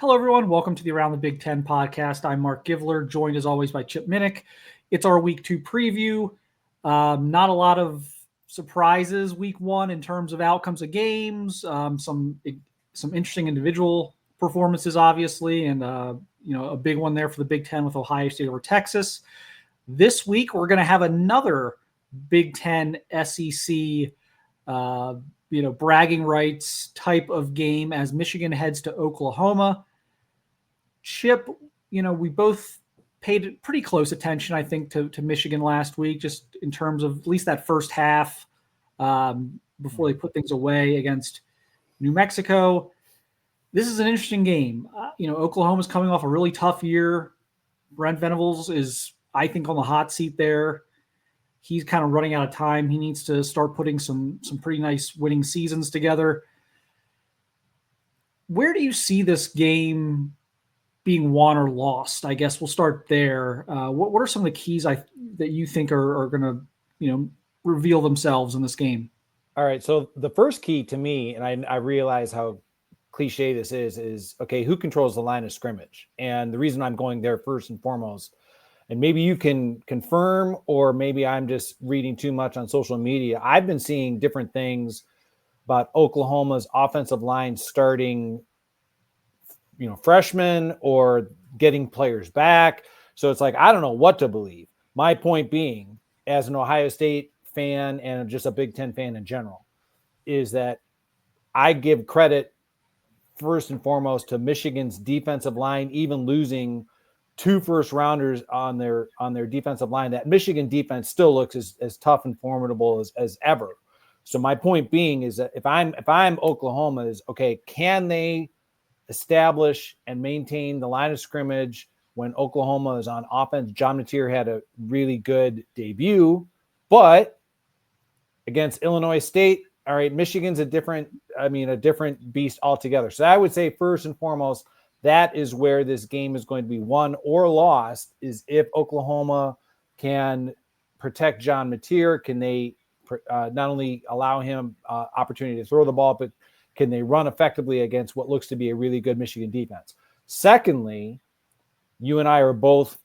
Hello, everyone. Welcome to the Around the Big Ten podcast. I'm Marc Givler, joined as always by Chip Minnich. It's our week 2 preview. Not a lot of surprises week 1 in terms of outcomes of games. Some interesting individual performances, obviously, and a big one there for the Big Ten with Ohio State over Texas. This week, we're going to have another Big Ten SEC bragging rights type of game as Michigan heads to Oklahoma. Chip, we both paid pretty close attention, I think, to Michigan last week, just in terms of at least that first half before they put things away against New Mexico. This is an interesting game. Oklahoma's coming off a really tough year. Brent Venables is, I think, on the hot seat there. He's kind of running out of time. He needs to start putting some pretty nice winning seasons together. Where do you see this game being won or lost? I guess we'll start there. What are some of the keys that you think are going to reveal themselves in this game? All right. So the first key to me, and I realize how cliche this is okay, who controls the line of scrimmage? And the reason I'm going there first and foremost, and maybe you can confirm, or maybe I'm just reading too much on social media, I've been seeing different things about Oklahoma's offensive line starting freshmen or getting players back. So it's like, I don't know what to believe. My point being, as an Ohio State fan and just a Big Ten fan in general, is that I give credit first and foremost to Michigan's defensive line, even losing 2 first-rounders on their defensive line. That Michigan defense still looks as tough and formidable as ever. So my point being is that if I'm Oklahoma, is okay, can they establish and maintain the line of scrimmage when Oklahoma is on offense? John Mateer had a really good debut, but against Illinois State, all right, Michigan's a different beast altogether. So I would say first and foremost, that is where this game is going to be won or lost, is if Oklahoma can protect John Mateer. Can they not only allow him opportunity to throw the ball, but can they run effectively against what looks to be a really good Michigan defense? Secondly, you and I are both,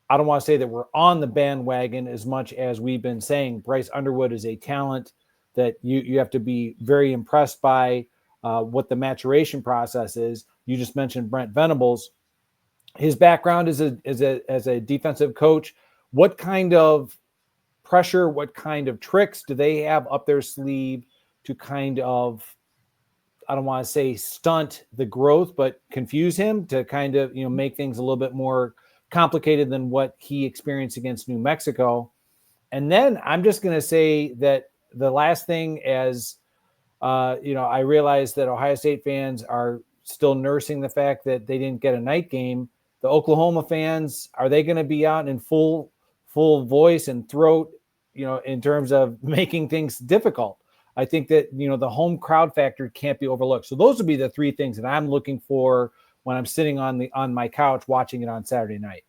I don't want to say that we're on the bandwagon as much as we've been saying Bryce Underwood is a talent that you have to be very impressed by what the maturation process is. You just mentioned Brent Venables. His background as a defensive coach. What kind of pressure, what kind of tricks do they have up their sleeve to kind of, I don't want to say stunt the growth, but confuse him to kind of, make things a little bit more complicated than what he experienced against New Mexico? And then I'm just going to say that the last thing, as I realize that Ohio State fans are still nursing the fact that they didn't get a night game. The Oklahoma fans, are they going to be out in full voice and throat, in terms of making things difficult? I think that, the home crowd factor can't be overlooked. So those would be the 3 things that I'm looking for when I'm sitting on my couch watching it on Saturday night.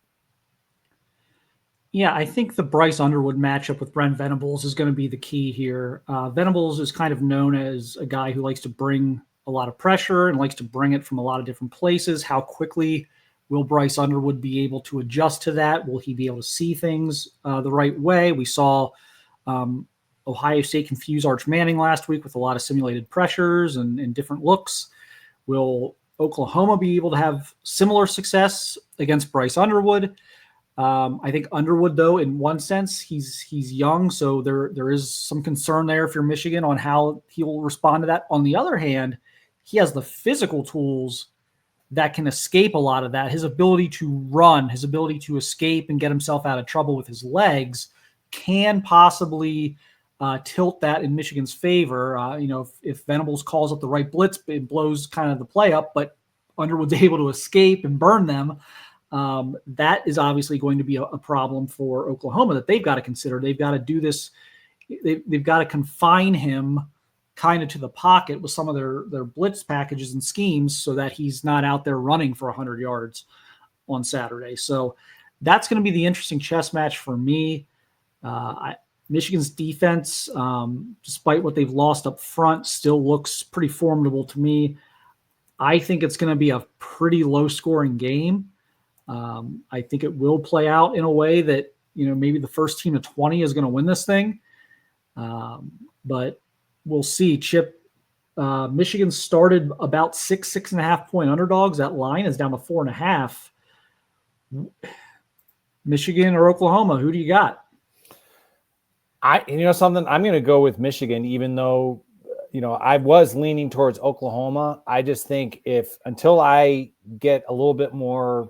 Yeah, I think the Bryce Underwood matchup with Brent Venables is going to be the key here. Venables is kind of known as a guy who likes to bring a lot of pressure and likes to bring it from a lot of different places. How quickly will Bryce Underwood be able to adjust to that? Will he be able to see things the right way? We saw Ohio State confuse Arch Manning last week with a lot of simulated pressures and different looks. Will Oklahoma be able to have similar success against Bryce Underwood? I think Underwood, though, in one sense, he's young, so there is some concern there if you're Michigan on how he'll respond to that. On the other hand, he has the physical tools that can escape a lot of that. His ability to run, his ability to escape and get himself out of trouble with his legs can possibly tilt that in Michigan's favor. If Venables calls up the right blitz, it blows kind of the play up, but Underwood's able to escape and burn them. That is obviously going to be a problem for Oklahoma that they've got to consider. They've got to do this. They've got to confine him kind of to the pocket with some of their blitz packages and schemes so that he's not out there running for 100 yards on Saturday. So that's going to be the interesting chess match for me. Michigan's defense, despite what they've lost up front, still looks pretty formidable to me. I think it's going to be a pretty low scoring game. I think it will play out in a way that, maybe the first team to 20 is going to win this thing. But we'll see. Chip, Michigan started about 6.5 point underdogs. That line is down to 4.5. Michigan or Oklahoma, who do you got? Something, I'm going to go with Michigan, even though, I was leaning towards Oklahoma. I just think until I get a little bit more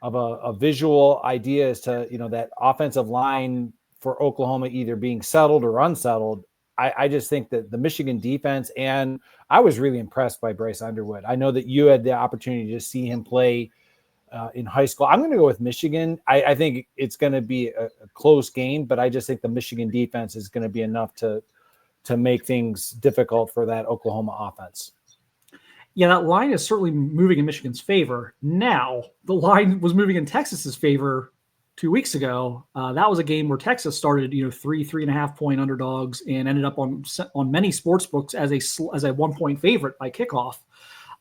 of a visual idea as to, that offensive line for Oklahoma either being settled or unsettled, I just think that the Michigan defense, and I was really impressed by Bryce Underwood. I know that you had the opportunity to see him play in high school. I'm going to go with Michigan. I think it's going to be a close game, but I just think the Michigan defense is going to be enough to make things difficult for that Oklahoma offense. Yeah, that line is certainly moving in Michigan's favor. Now, the line was moving in Texas's favor 2 weeks ago. That was a game where Texas started, 3.5 point underdogs and ended up on many sports books as a 1 point favorite by kickoff.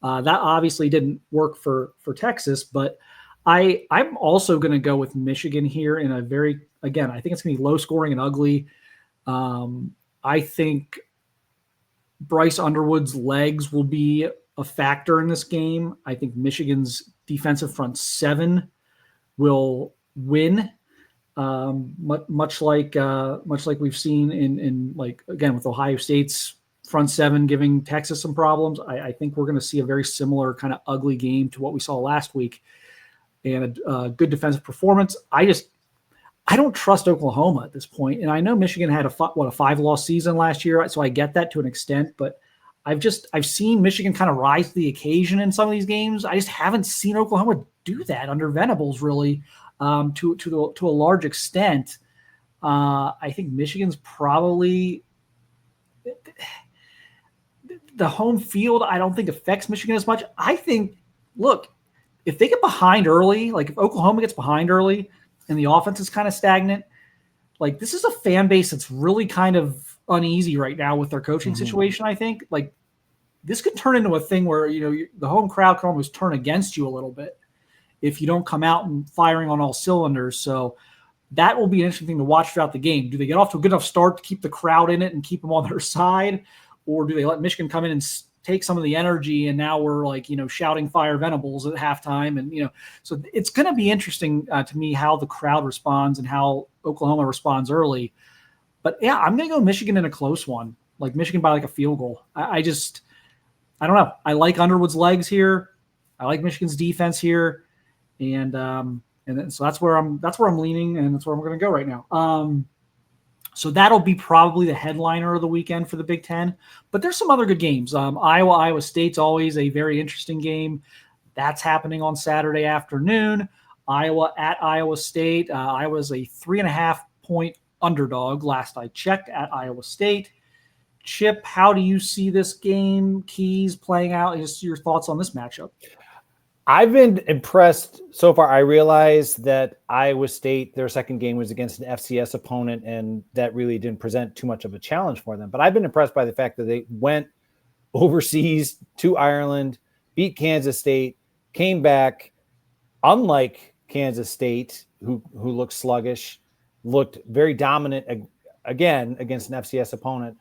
That obviously didn't work for Texas, but I'm also going to go with Michigan here in a I think it's going to be low scoring and ugly. I think Bryce Underwood's legs will be a factor in this game. I think Michigan's defensive front seven will win, much like we've seen in again with Ohio State's front seven giving Texas some problems. I think we're going to see a very similar kind of ugly game to what we saw last week, and a good defensive performance. I don't trust Oklahoma at this point, and I know Michigan had a 5-loss season last year, so I get that to an extent. But I've seen Michigan kind of rise to the occasion in some of these games. I just haven't seen Oklahoma do that under Venables really, to a large extent. I think Michigan's probably the home field. I don't think affects Michigan as much. I think, look, if they get behind early, like if Oklahoma gets behind early and the offense is kind of stagnant, like this is a fan base that's really kind of uneasy right now with their coaching situation. I think like this could turn into a thing where, the home crowd can almost turn against you a little bit if you don't come out and firing on all cylinders. So that will be an interesting thing to watch throughout the game. Do they get off to a good enough start to keep the crowd in it and keep them on their side? Or do they let Michigan come in and take some of the energy, and now we're shouting fire Venables at halftime? And, so it's going to be interesting to me how the crowd responds and how Oklahoma responds early. But yeah, I'm going to go Michigan in a close one, like Michigan by a field goal. I don't know. I like Underwood's legs here. I like Michigan's defense here. And so that's where I'm leaning, and that's where I'm going to go right now. So that'll be probably the headliner of the weekend for the Big Ten. But there's some other good games. Iowa State's always a very interesting game. That's happening on Saturday afternoon. Iowa at Iowa State. Iowa's a 3.5 point underdog last I checked at Iowa State. Chip, how do you see this game, Keys, playing out? Just your thoughts on this matchup. I've been impressed so far. I realized that Iowa State, their second game was against an FCS opponent, and that really didn't present too much of a challenge for them. But I've been impressed by the fact that they went overseas to Ireland, beat Kansas State, came back, unlike Kansas State, who looked sluggish, looked very dominant again against an FCS opponent.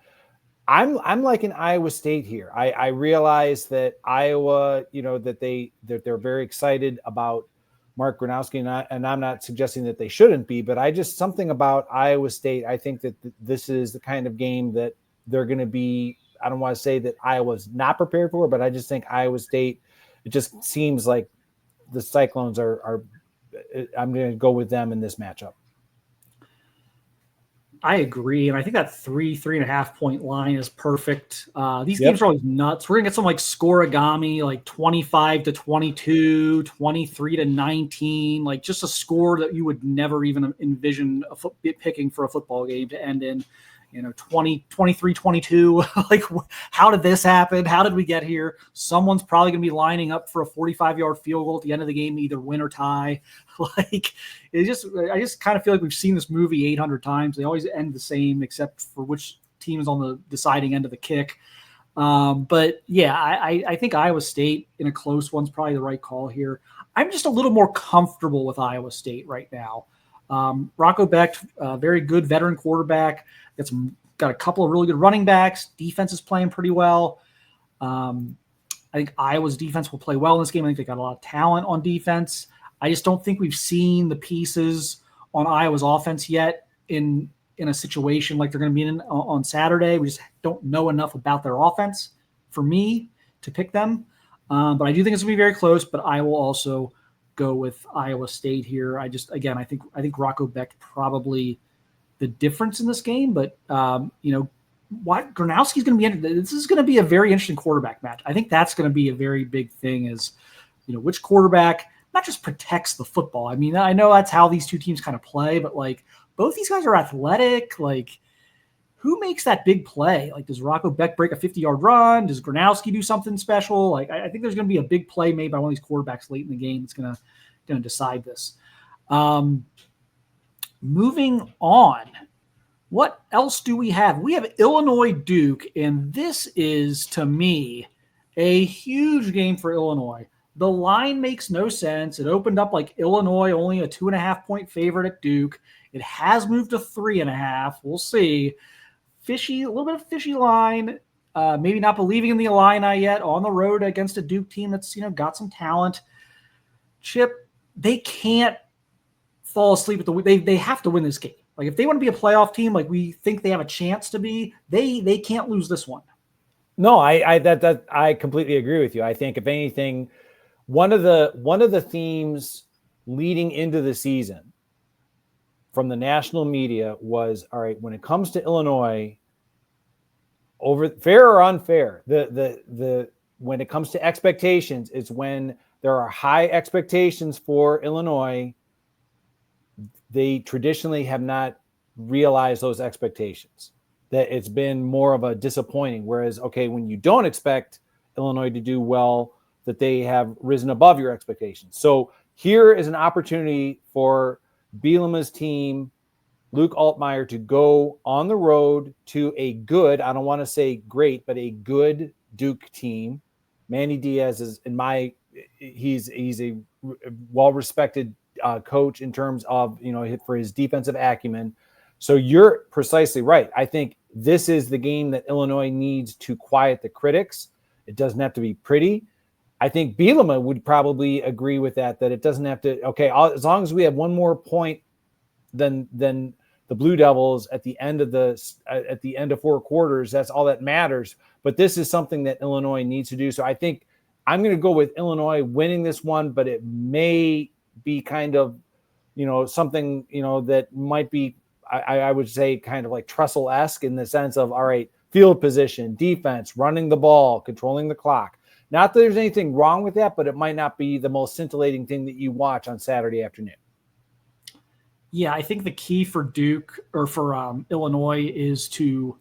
I'm like an Iowa State here. I realize that Iowa, that they're very excited about Marc Gronowski, and I'm not suggesting that they shouldn't be, but something about Iowa State. I think that this is the kind of game that they're going to be. I don't want to say that Iowa's not prepared for, but I just think Iowa State. It just seems like the Cyclones are. I'm going to go with them in this matchup. I agree. And I think that 3.5 point line is perfect. These games are always nuts. We're going to get some scoreagami, 25-22, 23-19, just a score that you would never even envision picking for a football game to end in, 23-22. How did this happen? How did we get here? Someone's probably going to be lining up for a 45-yard field goal at the end of the game to either win or tie. I just kind of feel like we've seen this movie 800 times. They always end the same, except for which team is on the deciding end of the kick. But yeah, I think Iowa State in a close one's probably the right call here. I'm just a little more comfortable with Iowa State right now. Rocco Beck, very good veteran quarterback. Got a couple of really good running backs. Defense is playing pretty well. I think Iowa's defense will play well in this game. I think they got a lot of talent on defense. I just don't think we've seen the pieces on Iowa's offense yet in a situation like they're going to be in on Saturday. We just don't know enough about their offense for me to pick them. But I do think it's going to be very close, but I will also go with Iowa State here. I think Rocco Beck probably the difference in this game, but what Gronowski's going to be in. This is going to be a very interesting quarterback match. I think that's going to be a very big thing is, which quarterback not just protects the football. I mean, I know that's how these two teams kind of play, but like both these guys are athletic. Like who makes that big play? Like does Rocco Beck break a 50-yard run? Does Gronowski do something special? Like I think there's going to be a big play made by one of these quarterbacks late in the game that's going to decide this. Moving on. What else do we have? We have Illinois Duke, and this is, to me, a huge game for Illinois. The line makes no sense. It opened up like Illinois only a 2.5-point favorite at Duke. It has moved to 3.5. We'll see. A little bit of fishy line. Maybe not believing in the Illini yet on the road against a Duke team that's got some talent. Chip, they can't fall asleep at they have to win this game. Like if they want to be a playoff team, like we think they have a chance to be, they can't lose this one. No, I completely agree with you. I think if anything, one of the themes leading into the season from the national media was, all right, when it comes to Illinois, over fair or unfair, when it comes to expectations, it's when there are high expectations for Illinois, they traditionally have not realized those expectations. That it's been more of a disappointing. Whereas, okay, when you don't expect Illinois to do well, that they have risen above your expectations. So here is an opportunity for Bielema's team, Luke Altmaier, to go on the road to a good, I don't want to say great, but a good Duke team. Manny Diaz is he's a well-respected coach in terms of, for his defensive acumen. So you're precisely right. I think this is the game that Illinois needs to quiet the critics. It doesn't have to be pretty. I think Bielema would probably agree with that it doesn't have to, as long as we have one more point than the Blue Devils at the end of four quarters, that's all that matters. But this is something that Illinois needs to do. So I think I'm going to go with Illinois winning this one, but it may be kind of, something, that might be, I would say kind of like Trussell-esque in the sense of, all right, field position, defense, running the ball, controlling the clock. Not that there's anything wrong with that, but it might not be the most scintillating thing that you watch on Saturday afternoon. Yeah, I think the key for Duke or for Illinois is to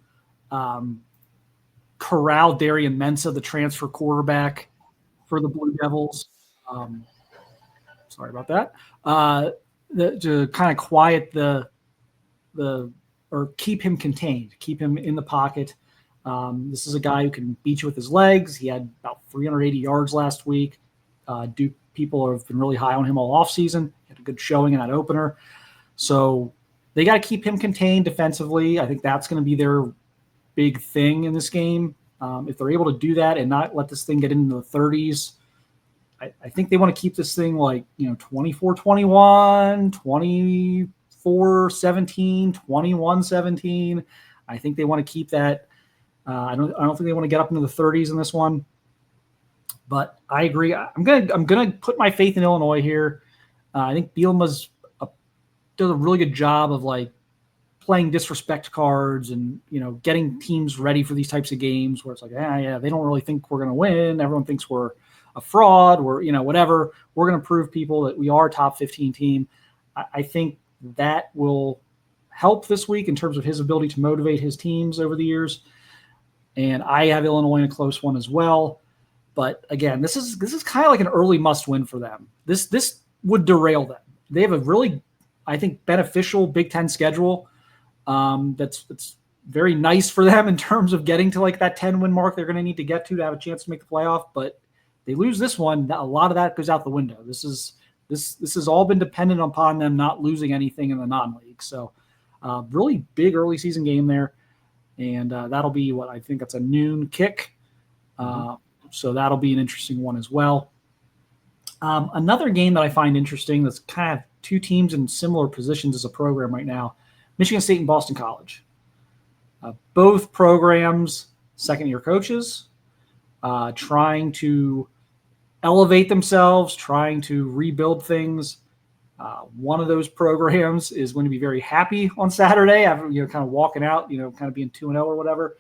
corral Darian Mensah, the transfer quarterback for the Blue Devils. Sorry about that. To kind of quiet or keep him contained, keep him in the pocket. This is a guy who can beat you with his legs. He had about 380 yards last week. Duke people have been really high on him all offseason. He had a good showing in that opener. So they got to keep him contained defensively. I think that's going to be their big thing in this game. If they're able to do that and not let this thing get into the 30s, I think they want to keep this thing like, 24-21, 24-17, 21-17. I think they want to keep that. I don't think they want to get up into the 30s in this one. But I agree. I'm gonna put my faith in Illinois here. I think Bielema does a really good job of like playing disrespect cards and getting teams ready for these types of games where it's like, they don't really think we're gonna win. Everyone thinks we're a fraud. We're whatever. We're gonna prove people that we are a top 15 team. I think that will help this week in terms of his ability to motivate his teams over the years. And I have Illinois in a close one as well. But again, this is kind of like an early must-win for them. This would derail them. They have a really, I think, beneficial Big Ten schedule. That's very nice for them in terms of getting to like that 10-win mark they're going to need to get to have a chance to make the playoff. But they lose this one, a lot of that goes out the window. This has all been dependent upon them not losing anything in the non-league. So really big early season game there. And that'll be what I think that's a noon kick. So that'll be an interesting one as well. Another game that I find interesting that's kind of two teams in similar positions as a program right now, Michigan State and Boston College. Both programs, second-year coaches, trying to elevate themselves, trying to rebuild things. One of those programs is going to be very happy on Saturday after kind of walking out, kind of being 2-0 or whatever.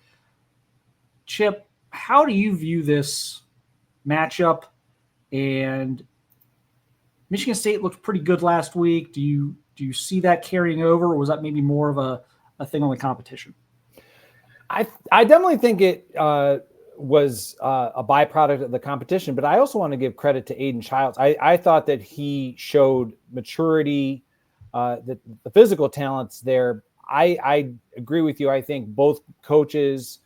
Chip, how do you view this matchup? And Michigan State looked pretty good last week. Do you see that carrying over, or was that maybe more of a thing on the competition? I definitely think it was a byproduct of the competition, but I also want to give credit to Aiden Childs. I thought that he showed maturity, the physical talents there. I agree with you. I think both coaches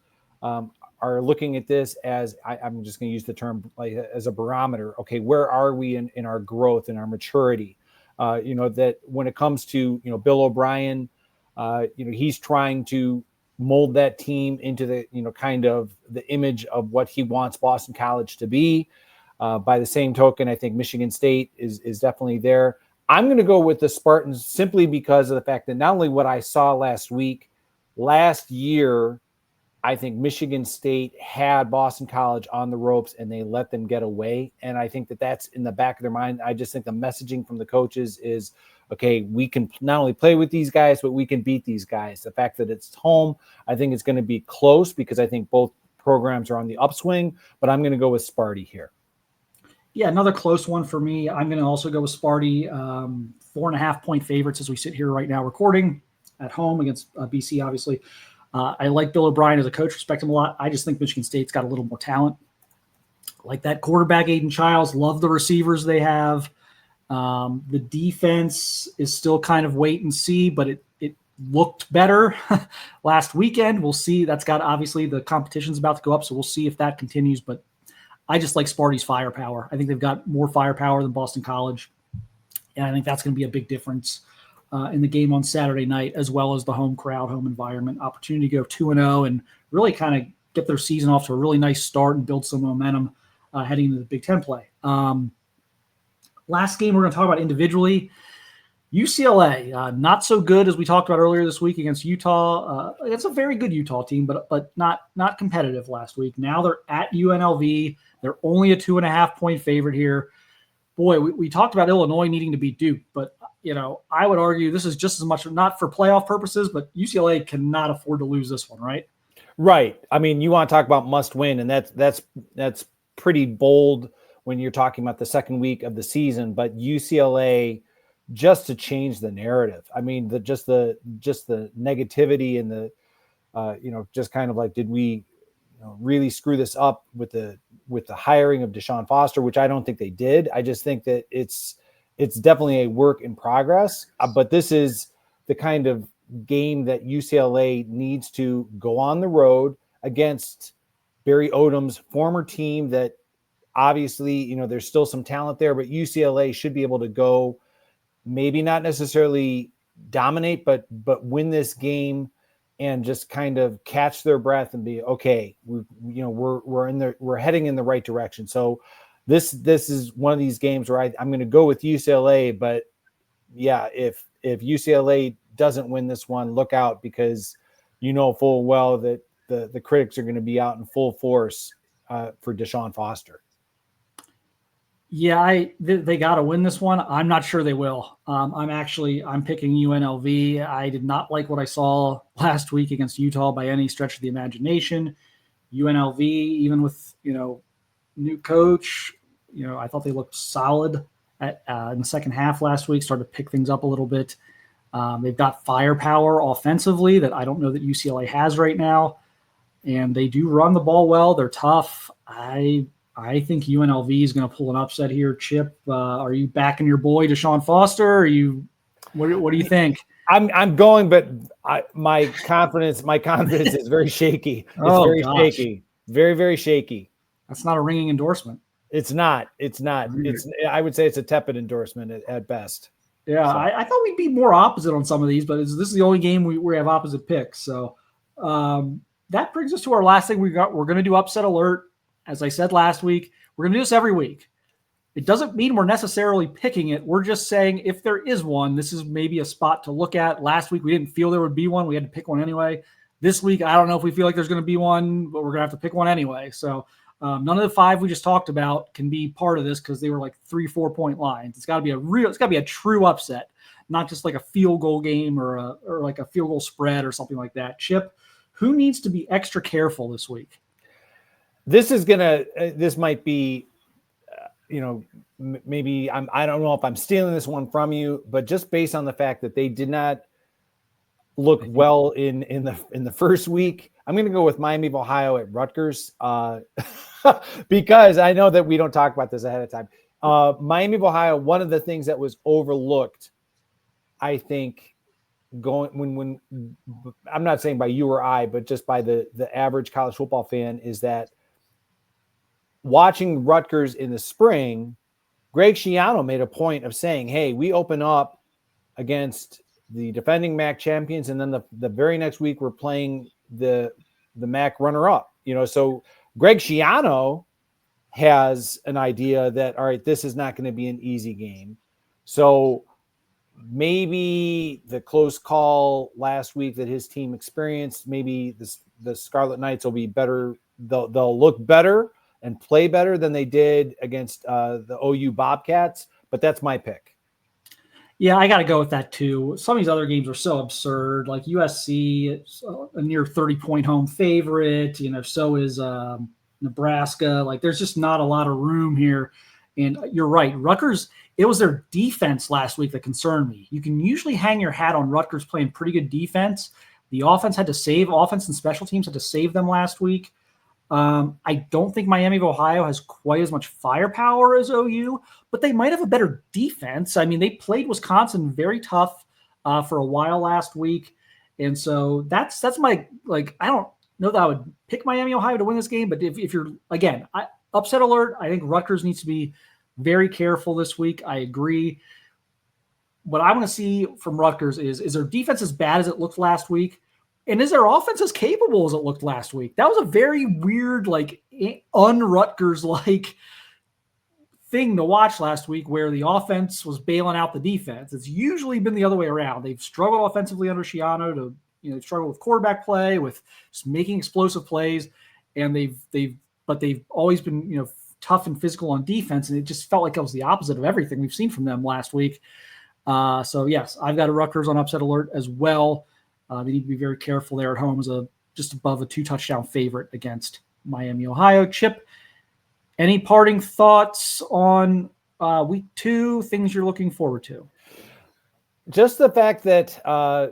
are looking at this as I'm just going to use the term like as a barometer. Okay, where are we in our growth and our maturity? That when it comes to Bill O'Brien, he's trying to mold that team into the kind of the image of what he wants Boston College to be. By the same token, I think Michigan State is definitely there. I'm going to go with the Spartans simply because of the fact that not only what I saw last year, I think Michigan State had Boston College on the ropes and they let them get away. And I think that that's in the back of their mind. I just think the messaging from the coaches is, okay, we can not only play with these guys, but we can beat these guys. The fact that it's home, I think it's going to be close because I think both programs are on the upswing, but I'm going to go with Sparty here. Yeah, another close one for me. I'm going to also go with Sparty. 4.5-point favorites as we sit here right now recording at home against BC, obviously. I like Bill O'Brien as a coach, respect him a lot. I just think Michigan State's got a little more talent. Like that quarterback, Aiden Childs, love the receivers they have. The defense is still kind of wait and see, but it looked better last weekend. We'll see. That's got obviously the competition's about to go up, so we'll see if that continues. But I just like Sparty's firepower. I think they've got more firepower than Boston College, and I think that's going to be a big difference in the game on Saturday night, as well as the home crowd, home environment, opportunity to go 2-0 and really kind of get their season off to a really nice start and build some momentum heading into the Big Ten play. Last game we're going to talk about individually, UCLA, not so good as we talked about earlier this week against Utah. It's a very good Utah team, but not competitive last week. Now they're at UNLV. They're only a 2.5-point favorite here. Boy, we talked about Illinois needing to beat Duke, but I would argue this is just as much not for playoff purposes, but UCLA cannot afford to lose this one, right? Right. I mean, you want to talk about must win, and that's pretty bold when you're talking about the second week of the season, but UCLA just to change the narrative. I mean, just the negativity and the just kind of like, did we really screw this up with the hiring of Deshaun Foster, which I don't think they did. I just think that it's definitely a work in progress, but this is the kind of game that UCLA needs to go on the road against Barry Odom's former team that obviously, there's still some talent there, but UCLA should be able to go, maybe not necessarily dominate, but win this game and just kind of catch their breath and be okay. We're heading in the right direction. So this is one of these games where I'm going to go with UCLA, but yeah, if UCLA doesn't win this one, look out, because full well that the critics are going to be out in full force for Deshaun Foster. Yeah, they got to win this one. I'm not sure they will. I'm picking UNLV. I did not like what I saw last week against Utah by any stretch of the imagination. UNLV, even with new coach, I thought they looked solid in the second half last week. Started to pick things up a little bit. They've got firepower offensively that I don't know that UCLA has right now, and they do run the ball well. They're tough. I think UNLV is going to pull an upset here. Chip, are you backing your boy Deshaun Foster? What do you think? I'm going, but my confidence is very shaky. It's very shaky, very, very shaky. That's not a ringing endorsement. It's not. I would say it's a tepid endorsement at best. Yeah, so. I thought we'd be more opposite on some of these, but this is the only game we have opposite picks. So that brings us to our last thing we got. We're going to do upset alert. As I said last week, we're going to do this every week. It doesn't mean we're necessarily picking it. We're just saying if there is one, this is maybe a spot to look at. Last week, we didn't feel there would be one. We had to pick one anyway. This week, I don't know if we feel like there's going to be one, but we're going to have to pick one anyway. So none of the 5 we just talked about can be part of this because they were like 3-4 point lines. It's got to be a true upset, not just like a field goal game or like a field goal spread or something like that. Chip, who needs to be extra careful this week? This might be, maybe I don't know if I'm stealing this one from you, but just based on the fact that they did not look well in the first week, I'm going to go with Miami of Ohio at Rutgers because I know that we don't talk about this ahead of time. Miami of Ohio, one of the things that was overlooked, I think, when I'm not saying by you or I, but just by the average college football fan, is that watching Rutgers in the spring, Greg Schiano made a point of saying, hey, we open up against the defending MAC champions, and then the very next week we're playing the MAC runner-up. So Greg Schiano has an idea that, all right, this is not going to be an easy game. So maybe the close call last week that his team experienced, maybe the Scarlet Knights will be better. They'll look better and play better than they did against the OU Bobcats, but that's my pick. Yeah, I got to go with that too. Some of these other games are so absurd, like USC, it's a near 30-point home favorite. So is Nebraska. Like, there's just not a lot of room here. And you're right, Rutgers, it was their defense last week that concerned me. You can usually hang your hat on Rutgers playing pretty good defense. The offense and special teams had to save them last week. I don't think Miami of Ohio has quite as much firepower as OU, but they might have a better defense. I mean, they played Wisconsin very tough for a while last week. And so that's my, I don't know that I would pick Miami, Ohio to win this game, but if you're, again, upset alert, I think Rutgers needs to be very careful this week. I agree. What I want to see from Rutgers is their defense as bad as it looked last week? And is their offense as capable as it looked last week? That was a very weird, un-Rutgers-like thing to watch last week where the offense was bailing out the defense. It's usually been the other way around. They've struggled offensively under Schiano to struggle with quarterback play, with just making explosive plays, and they've always been, tough and physical on defense, and it just felt like it was the opposite of everything we've seen from them last week. So yes, I've got a Rutgers on upset alert as well. They need to be very careful there at home as just above a 2-touchdown favorite against Miami, Ohio. Chip, any parting thoughts on week 2, things you're looking forward to? Just the fact that, I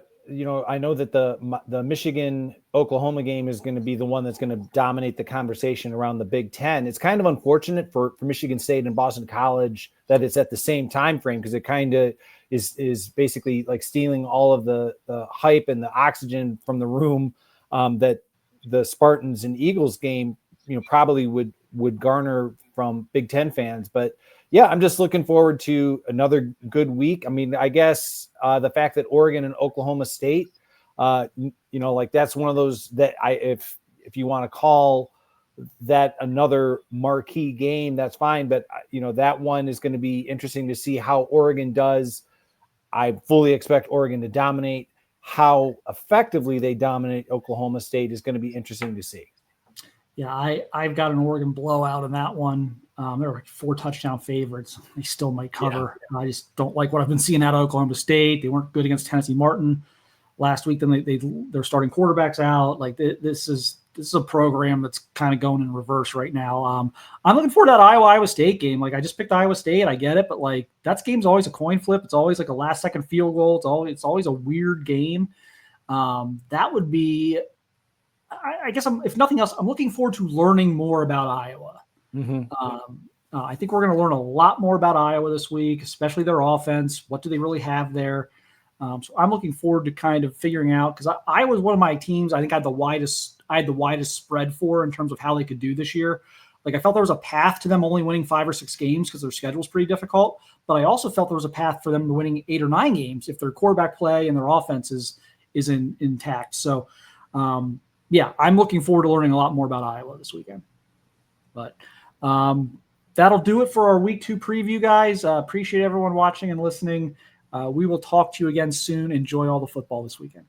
know that the Michigan-Oklahoma game is going to be the one that's going to dominate the conversation around the Big Ten. It's kind of unfortunate for Michigan State and Boston College that it's at the same time frame, because it kind of is basically like stealing all of the hype and the oxygen from the room that the Spartans and Eagles game, probably would garner from Big Ten fans. But yeah, I'm just looking forward to another good week. I mean, I guess the fact that Oregon and Oklahoma State, that's one of those that if you want to call that another marquee game, that's fine. But, that one is going to be interesting to see how Oregon does. I fully expect Oregon to dominate. How effectively they dominate Oklahoma State is going to be interesting to see. Yeah, I've got an Oregon blowout in that one. They're like 4-touchdown favorites. They still might cover. Yeah. I just don't like what I've been seeing out of Oklahoma State. They weren't good against Tennessee Martin last week. Then they're starting quarterbacks out. Like this is a program that's kind of going in reverse right now. I'm looking forward to that Iowa State game. Like, I just picked Iowa State. I get it, but that game's always a coin flip. It's always like a last-second field goal. It's always a weird game. That would be. I guess if nothing else, I'm looking forward to learning more about Iowa. Mm-hmm. I think we're going to learn a lot more about Iowa this week, especially their offense. What do they really have there? So I'm looking forward to kind of figuring out, because I was one of my teams I think I had the widest spread for in terms of how they could do this year. Like I felt there was a path to them only winning 5 or 6 games because their schedule is pretty difficult. But I also felt there was a path for them to winning 8 or 9 games if their quarterback play and their offense is intact. So, yeah, I'm looking forward to learning a lot more about Iowa this weekend. But that'll do it for our week 2 preview, guys. Appreciate everyone watching and listening. We will talk to you again soon. Enjoy all the football this weekend.